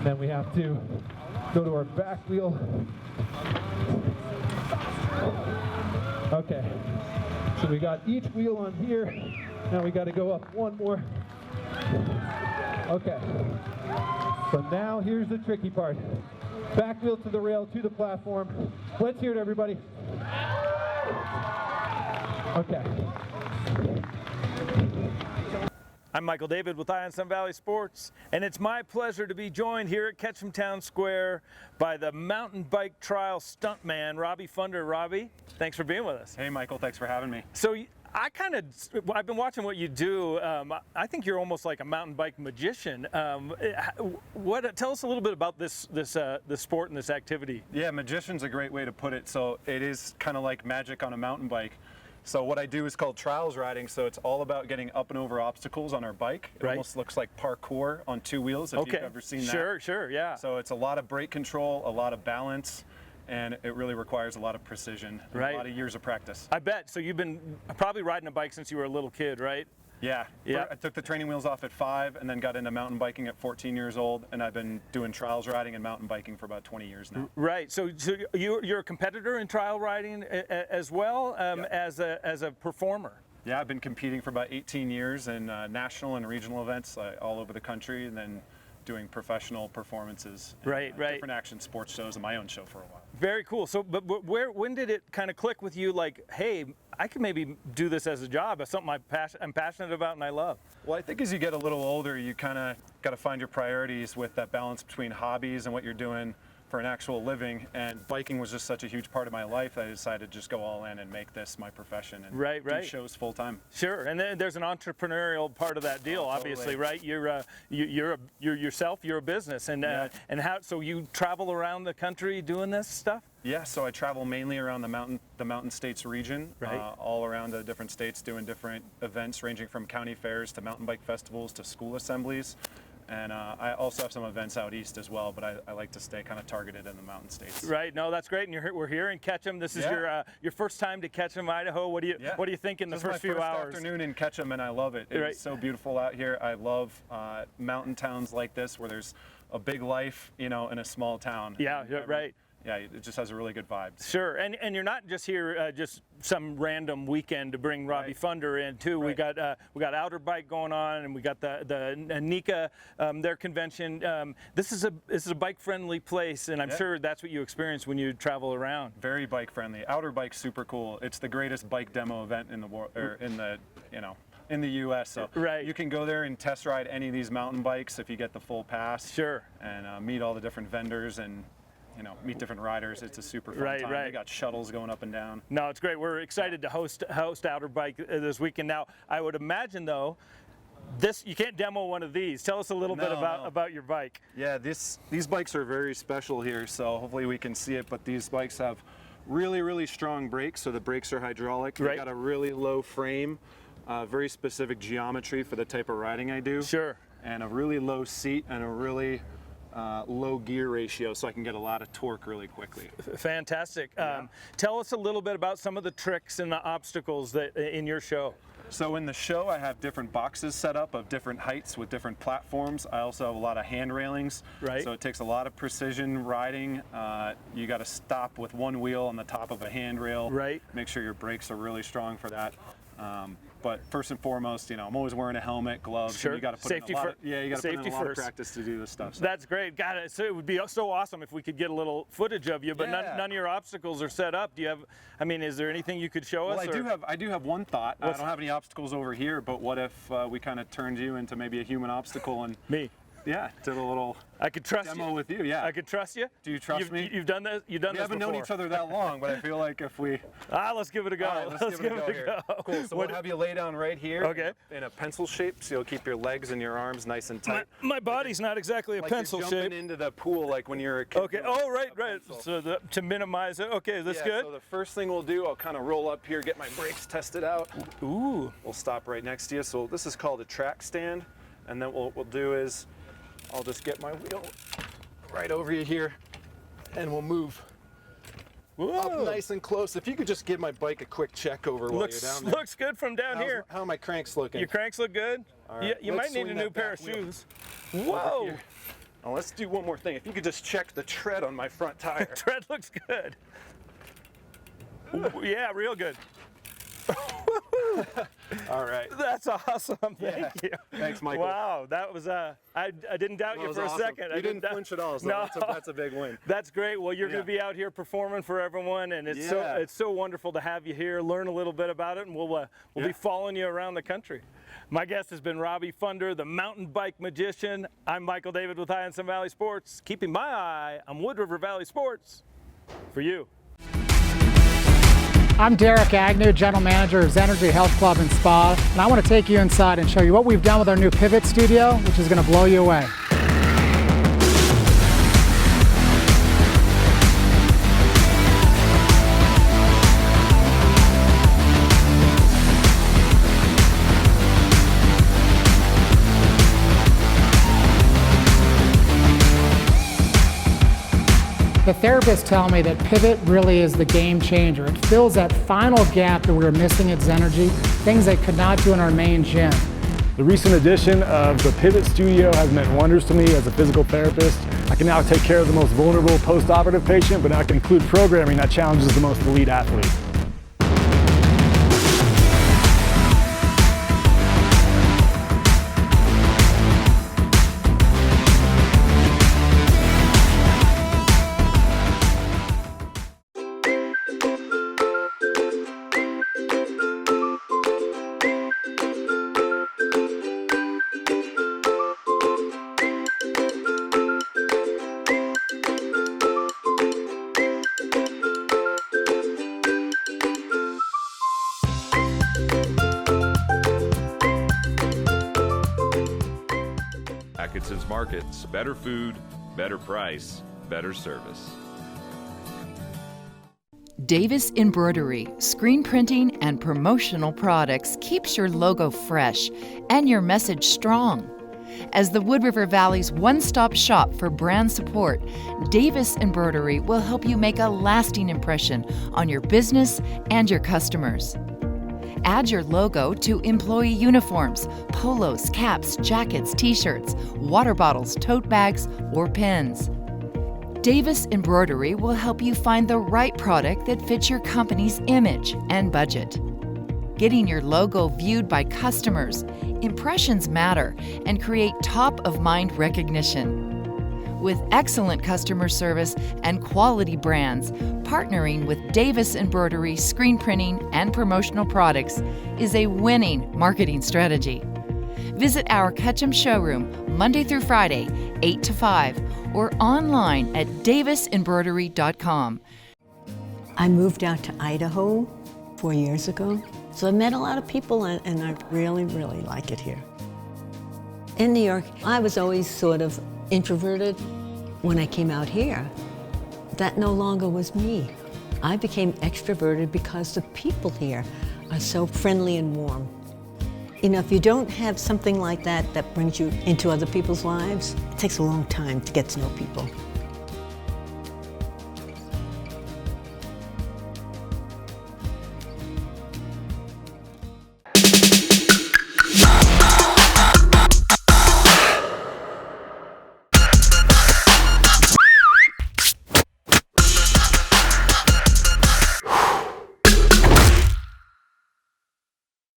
Then we have to go to our back wheel. Okay, so we got each wheel on here. Now we got to go up one more. Okay, so now here's the tricky part. Back wheel to the rail, to the platform. Let's hear it, everybody. Okay. I'm Michael David with Eye on Sun Valley Sports, and it's my pleasure to be joined here at Ketchum Town Square by the mountain bike trial stuntman, Robbie Pfunder. Robbie, thanks for being with us. Hey Michael, thanks for having me. So I've been watching what you do. I think you're almost like a mountain bike magician. Tell us a little bit about this sport and this activity. Yeah, magician's a great way to put it. So it is kind of like magic on a mountain bike. So what I do is called trials riding. So it's all about getting up and over obstacles on our bike. It almost looks like parkour on two wheels, if you've ever seen that. Sure, yeah. So it's a lot of brake control, a lot of balance, and it really requires a lot of precision and a lot of years of practice. I bet. So you've been probably riding a bike since you were a little kid, right? Yeah. I took the training wheels off at 5 and then got into mountain biking at 14 years old, and I've been doing trials riding and mountain biking for about 20 years now. Right. So you're a competitor in trial riding as well as a performer. Yeah, I've been competing for about 18 years in national and regional events all over the country, and then doing professional performances, different action sports shows, and my own show for a while. Very cool. So, but when did it kind of click with you? Like, hey, I could maybe do this as a job. It's something I'm passionate about and I love. Well, I think as you get a little older, you kind of got to find your priorities with that balance between hobbies and what you're doing for an actual living, and biking was just such a huge part of my life that I decided to just go all in and make this my profession and do shows full time. Sure, and then there's an entrepreneurial part of that deal, obviously, right? You're yourself, you're a business, and how? So you travel around the country doing this stuff? Yeah, so I travel mainly around the Mountain States region, all around the different states, doing different events ranging from county fairs to mountain bike festivals to school assemblies. And I also have some events out east as well, but I like to stay kind of targeted in the mountain states. Right. No, that's great. And we're here in Ketchum. This is your first time to Ketchum, Idaho. What do you think in the first few hours? This is my first afternoon in Ketchum, and I love it. It's so beautiful out here. I love mountain towns like this where there's a big life, in a small town. Yeah. Right. Yeah, it just has a really good vibe. Sure, and you're not just here just some random weekend to bring Robbie Pfunder in too. We got Outer Bike going on, and we got the NICA their convention. This is a bike friendly place, and I'm sure that's what you experience when you travel around. Very bike friendly. Outer Bike's super cool. It's the greatest bike demo event in the world, or in the U.S. So you can go there and test ride any of these mountain bikes if you get the full pass. Sure. And meet all the different vendors and meet different riders. It's a super fun time. They got shuttles going up and down. No, it's great. We're excited to host Outer Bike this weekend. Now, I would imagine though, you can't demo one of these. Tell us a little bit about your bike. Yeah, these bikes are very special here, so hopefully we can see it, but these bikes have really, really strong brakes, so the brakes are hydraulic. They got a really low frame, very specific geometry for the type of riding I do. Sure. And a really low seat and a really low gear ratio, so I can get a lot of torque really quickly. Fantastic. Tell us a little bit about some of the tricks and the obstacles that in your show. So in the show, I have different boxes set up of different heights with different platforms. I also have a lot of hand railings. So it takes a lot of precision riding. You got to stop with one wheel on the top of a handrail. Make sure your brakes are really strong for that. But first and foremost, I'm always wearing a helmet, gloves. Sure. And you got to put safety in a lot. You got to put in a lot first. of practice to do this stuff. So. That's great. Got it. So it would be so awesome if we could get a little footage of you. But none of your obstacles are set up. Do you have? I mean, is there anything you could show us? Well, I do have one thought. I don't have any obstacles over here. But what if we kind of turned you into maybe a human obstacle and me? Yeah, did a little I could trust demo you. with you. Yeah, I could trust you. Do you trust me? You've done this. You've done we this haven't before. known each other that long, but I feel like if we let's give it a go. All right, let's give it a go here. Cool. So we'll have you lay down right here. In a pencil shape, so you'll keep your legs and your arms nice and tight. My body's not exactly a pencil you're shape. Jumping into the pool like when you're a kid. Okay. Oh, right. So to minimize it. Okay, that's good. So the first thing we'll do, I'll kind of roll up here, get my brakes tested out. Ooh. We'll stop right next to you. So this is called a track stand, and then what we'll do is I'll just get my wheel right over you here, and we'll move up nice and close. If you could just give my bike a quick check over while you're down there. Looks good from down here. How are my cranks looking? Your cranks look good. All right, you might need a new pair of shoes. Whoa! Oh, let's do one more thing. If you could just check the tread on my front tire. Tread looks good. Ooh, yeah, real good. All right. That's awesome. Thank you. Thanks, Michael. Wow, that was I didn't doubt you for awesome. a second. You didn't flinch at all, so no. that's a big win. That's great. Well, you're going to be out here performing for everyone, and it's so wonderful to have you here, learn a little bit about it, and we'll be following you around the country. My guest has been Robbie Pfunder, the mountain bike magician. I'm Michael David with High on Sun Valley Sports, keeping my eye on Wood River Valley Sports for you. I'm Derek Agnew, General Manager of Zenergy Health Club and Spa, and I want to take you inside and show you what we've done with our new Pivot Studio, which is going to blow you away. The therapists tell me that Pivot really is the game changer. It fills that final gap that we were missing at Zenergy, things they could not do in our main gym. The recent addition of the Pivot Studio has meant wonders to me as a physical therapist. I can now take care of the most vulnerable post-operative patient, but now I can include programming that challenges the most elite athlete. Atkinson's Markets, better food, better price, better service. Davis Embroidery, screen printing and promotional products keeps your logo fresh and your message strong. As the Wood River Valley's one-stop shop for brand support, Davis Embroidery will help you make a lasting impression on your business and your customers. Add your logo to employee uniforms, polos, caps, jackets, t-shirts, water bottles, tote bags, or pins. Davis Embroidery will help you find the right product that fits your company's image and budget. Getting your logo viewed by customers, impressions matter and create top-of-mind recognition. With excellent customer service and quality brands, partnering with Davis Embroidery screen printing and promotional products is a winning marketing strategy. Visit our Ketchum showroom Monday through Friday, 8 to 5, or online at davisembroidery.com. I moved out to Idaho 4 years ago, so I met a lot of people and I really, really like it here. In New York, I was always sort of introverted. When I came out here, that no longer was me. I became extroverted because the people here are so friendly and warm. You know, if you don't have something like that that brings you into other people's lives, it takes a long time to get to know people.